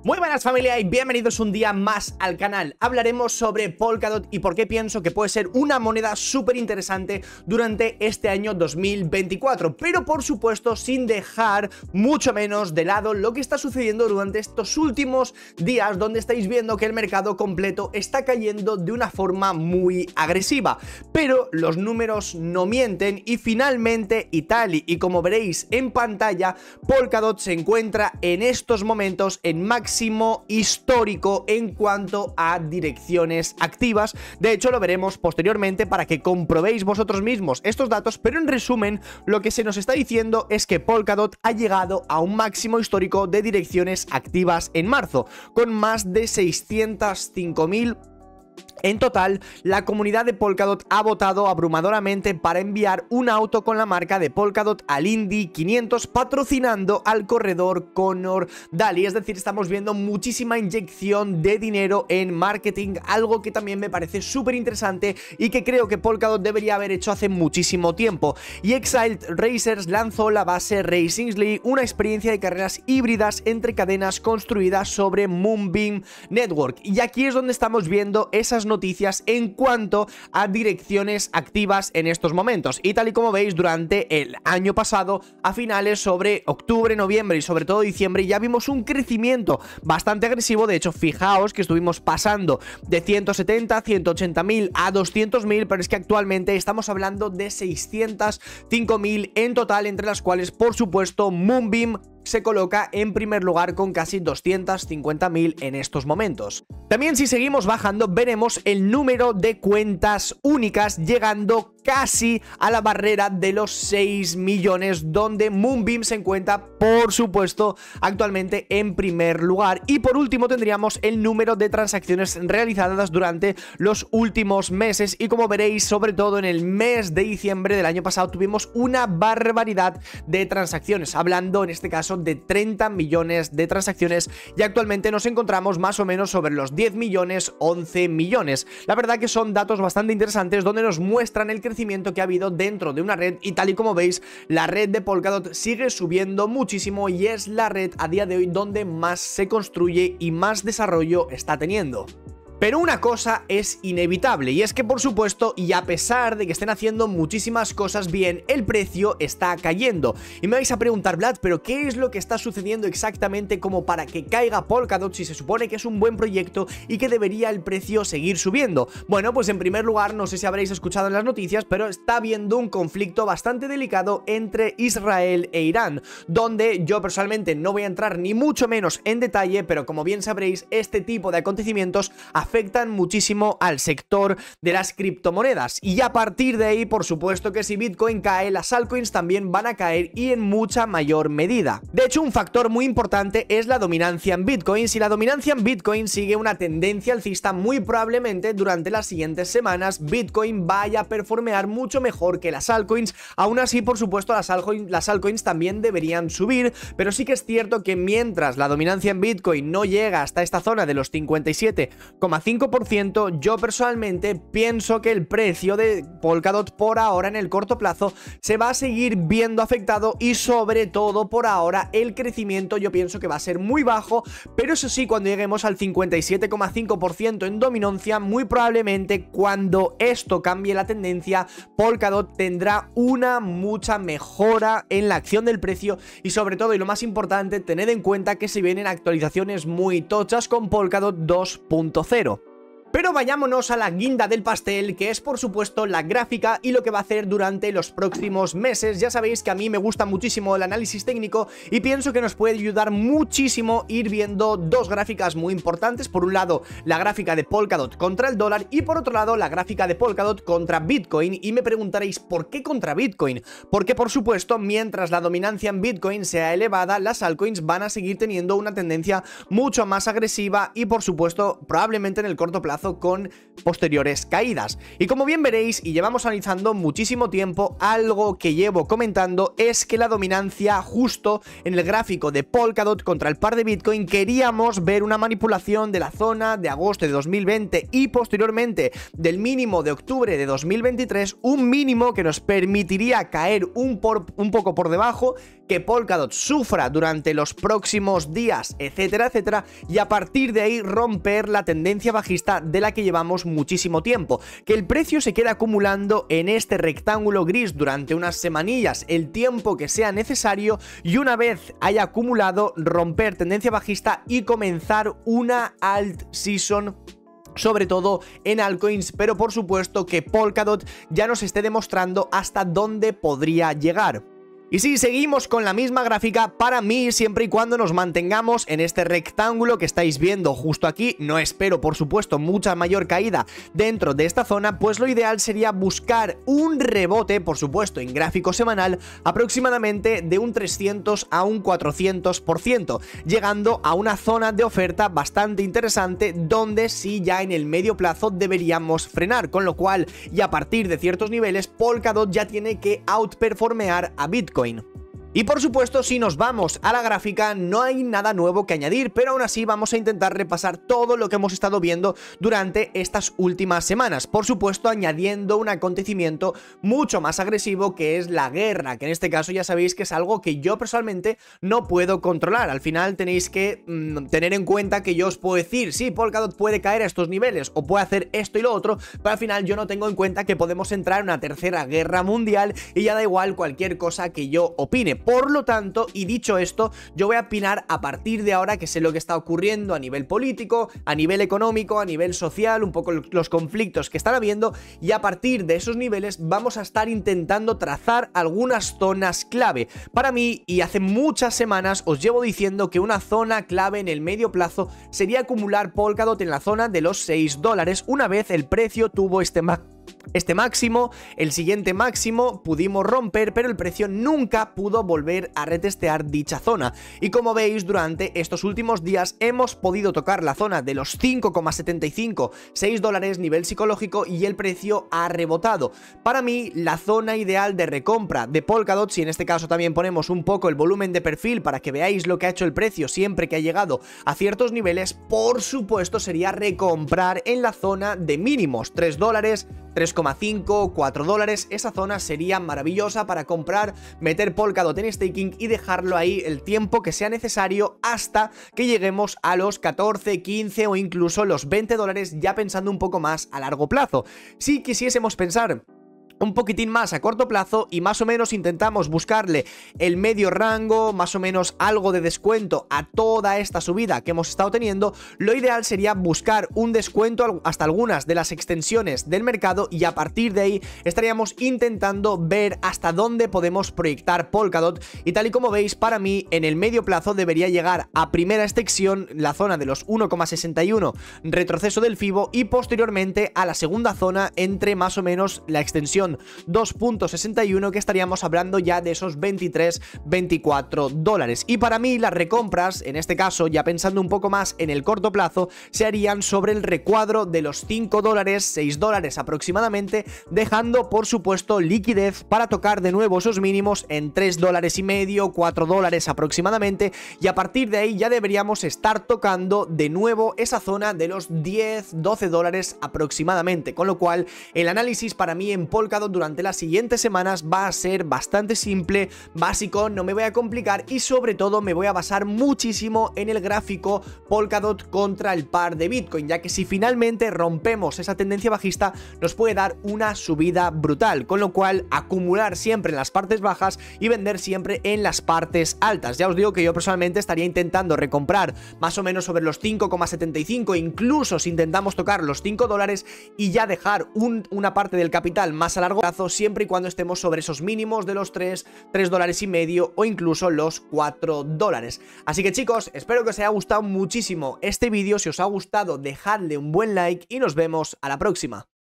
Muy buenas familia y bienvenidos un día más al canal. Hablaremos sobre Polkadot y por qué pienso que puede ser una moneda súper interesante durante este año 2024, pero por supuesto sin dejar mucho menos de lado lo que está sucediendo durante estos últimos días, donde estáis viendo que el mercado completo está cayendo de una forma muy agresiva, pero los números no mienten y finalmente y como veréis en pantalla, Polkadot se encuentra en estos momentos en máximo histórico en cuanto a direcciones activas. De hecho lo veremos posteriormente para que comprobéis vosotros mismos estos datos, pero en resumen lo que se nos está diciendo es que Polkadot ha llegado a un máximo histórico de direcciones activas en marzo, con más de 605.000. En total, la comunidad de Polkadot ha votado abrumadoramente para enviar un auto con la marca de Polkadot al Indy 500 patrocinando al corredor Conor Daly. Es decir, estamos viendo muchísima inyección de dinero en marketing, algo que también me parece súper interesante y que creo que Polkadot debería haber hecho hace muchísimo tiempo. Y Exiled Racers lanzó la base Racingly, una experiencia de carreras híbridas entre cadenas construidas sobre Moonbeam Network. Y aquí es donde estamos viendo esas noticias en cuanto a direcciones activas en estos momentos. Y tal y como veis, durante el año pasado, a finales sobre octubre, noviembre y sobre todo diciembre, ya vimos un crecimiento bastante agresivo. De hecho, fijaos que estuvimos pasando de 170, 180.000 a 200.000, pero es que actualmente estamos hablando de 605.000 en total, entre las cuales, por supuesto, Moonbeam se coloca en primer lugar con casi 250.000 en estos momentos. También, si seguimos bajando, veremos el número de cuentas únicas llegando casi a la barrera de los 6 millones, donde Moonbeam se encuentra, por supuesto, actualmente en primer lugar. Y por último tendríamos el número de transacciones realizadas durante los últimos meses, y como veréis, sobre todo en el mes de diciembre del año pasado tuvimos una barbaridad de transacciones, hablando en este caso de 30 millones de transacciones, y actualmente nos encontramos más o menos sobre los 10 millones, 11 millones. La verdad que son datos bastante interesantes donde nos muestran el crecimiento que ha habido dentro de una red, y tal y como veis, la red de Polkadot sigue subiendo muchísimo y es la red a día de hoy donde más se construye y más desarrollo está teniendo. Pero una cosa es inevitable, y es que, por supuesto, y a pesar de que estén haciendo muchísimas cosas bien, el precio está cayendo. Y me vais a preguntar, Vlad, ¿pero qué es lo que está sucediendo exactamente como para que caiga Polkadot si se supone que es un buen proyecto y que debería el precio seguir subiendo? Bueno, pues en primer lugar, no sé si habréis escuchado en las noticias, pero está habiendo un conflicto bastante delicado entre Israel e Irán, donde yo personalmente no voy a entrar ni mucho menos en detalle, pero como bien sabréis, este tipo de acontecimientos afectan muchísimo al sector de las criptomonedas, y a partir de ahí, por supuesto que si Bitcoin cae, las altcoins también van a caer, y en mucha mayor medida. De hecho, un factor muy importante es la dominancia en Bitcoin. Si la dominancia en Bitcoin sigue una tendencia alcista, muy probablemente durante las siguientes semanas Bitcoin vaya a performear mucho mejor que las altcoins. Aún así, por supuesto, las altcoins también deberían subir, pero sí que es cierto que mientras la dominancia en Bitcoin no llega hasta esta zona de los 57,5%, yo personalmente pienso que el precio de Polkadot por ahora en el corto plazo se va a seguir viendo afectado, y sobre todo por ahora el crecimiento yo pienso que va a ser muy bajo, pero eso sí, cuando lleguemos al 57,5% en dominancia, muy probablemente cuando esto cambie la tendencia, Polkadot tendrá una mucha mejora en la acción del precio, y sobre todo, y lo más importante, tened en cuenta que se vienen actualizaciones muy tochas con Polkadot 2.0. Pero vayámonos a la guinda del pastel, que es por supuesto la gráfica y lo que va a hacer durante los próximos meses. Ya sabéis que a mí me gusta muchísimo el análisis técnico y pienso que nos puede ayudar muchísimo ir viendo dos gráficas muy importantes. Por un lado, la gráfica de Polkadot contra el dólar, y por otro lado, la gráfica de Polkadot contra Bitcoin. Y me preguntaréis, ¿por qué contra Bitcoin? Porque por supuesto, mientras la dominancia en Bitcoin sea elevada, las altcoins van a seguir teniendo una tendencia mucho más agresiva y por supuesto probablemente en el corto plazo con posteriores caídas. Y como bien veréis, y llevamos analizando muchísimo tiempo, algo que llevo comentando es que la dominancia justo en el gráfico de Polkadot contra el par de Bitcoin, queríamos ver una manipulación de la zona de agosto de 2020 y posteriormente del mínimo de octubre de 2023, un mínimo que nos permitiría caer un poco por debajo, que Polkadot sufra durante los próximos días, etcétera, etcétera, y a partir de ahí romper la tendencia bajista de la que llevamos muchísimo tiempo, que el precio se quede acumulando en este rectángulo gris durante unas semanillas, el tiempo que sea necesario, y una vez haya acumulado, romper tendencia bajista y comenzar una alt season, sobre todo en altcoins, pero por supuesto que Polkadot ya nos esté demostrando hasta dónde podría llegar. Y si seguimos con la misma gráfica, para mí, siempre y cuando nos mantengamos en este rectángulo que estáis viendo justo aquí, no espero por supuesto mucha mayor caída dentro de esta zona, pues lo ideal sería buscar un rebote, por supuesto en gráfico semanal, aproximadamente de un 300 a un 400%, llegando a una zona de oferta bastante interesante donde sí ya en el medio plazo deberíamos frenar, con lo cual y a partir de ciertos niveles Polkadot ya tiene que outperformear a Bitcoin. Y por supuesto, si nos vamos a la gráfica, no hay nada nuevo que añadir, pero aún así vamos a intentar repasar todo lo que hemos estado viendo durante estas últimas semanas. Por supuesto, añadiendo un acontecimiento mucho más agresivo, que es la guerra, que en este caso ya sabéis que es algo que yo personalmente no puedo controlar. Al final tenéis que tener en cuenta que yo os puedo decir, sí, Polkadot puede caer a estos niveles o puede hacer esto y lo otro, pero al final yo no tengo en cuenta que podemos entrar en una tercera guerra mundial y ya da igual cualquier cosa que yo opine. Por lo tanto, y dicho esto, yo voy a opinar a partir de ahora, que sé lo que está ocurriendo a nivel político, a nivel económico, a nivel social, un poco los conflictos que están habiendo, y a partir de esos niveles vamos a estar intentando trazar algunas zonas clave. Para mí, y hace muchas semanas os llevo diciendo que una zona clave en el medio plazo sería acumular Polkadot en la zona de los $6, una vez el precio tuvo este máximo, el siguiente máximo pudimos romper, pero el precio nunca pudo volver a retestear dicha zona. Y como veis, durante estos últimos días hemos podido tocar la zona de los 5,75, $6 nivel psicológico, y el precio ha rebotado. Para mí, la zona ideal de recompra de Polkadot, si en este caso también ponemos un poco el volumen de perfil para que veáis lo que ha hecho el precio siempre que ha llegado a ciertos niveles, por supuesto sería recomprar en la zona de mínimos, $3, 3,5, $4, esa zona sería maravillosa para comprar, meter Polkadot en staking y dejarlo ahí el tiempo que sea necesario hasta que lleguemos a los 14, 15 o incluso los $20, ya pensando un poco más a largo plazo. Si quisiésemos pensar un poquitín más a corto plazo y más o menos intentamos buscarle el medio rango, más o menos algo de descuento a toda esta subida que hemos estado teniendo, lo ideal sería buscar un descuento hasta algunas de las extensiones del mercado, y a partir de ahí estaríamos intentando ver hasta dónde podemos proyectar Polkadot. Y tal y como veis, para mí en el medio plazo debería llegar a primera extensión la zona de los 1,61 retroceso del Fibo, y posteriormente a la segunda zona entre más o menos la extensión 2.61, que estaríamos hablando ya de esos $23, $24. Y para mí las recompras, en este caso ya pensando un poco más en el corto plazo, se harían sobre el recuadro de los $5, $6 aproximadamente, dejando por supuesto liquidez para tocar de nuevo esos mínimos en $3,5, $4 aproximadamente, y a partir de ahí ya deberíamos estar tocando de nuevo esa zona de los $10, $12 aproximadamente, con lo cual el análisis para mí en Polkadot durante las siguientes semanas va a ser bastante simple, básico, no me voy a complicar, y sobre todo me voy a basar muchísimo en el gráfico Polkadot contra el par de Bitcoin, ya que si finalmente rompemos esa tendencia bajista nos puede dar una subida brutal, con lo cual acumular siempre en las partes bajas y vender siempre en las partes altas. Ya os digo que yo personalmente estaría intentando recomprar más o menos sobre los 5,75, incluso si intentamos tocar los $5, y ya dejar una parte del capital más a largo plazo, siempre y cuando estemos sobre esos mínimos de los $3,5 o incluso los $4. Así que chicos, espero que os haya gustado muchísimo este vídeo. Si os ha gustado, dejadle un buen like y nos vemos a la próxima.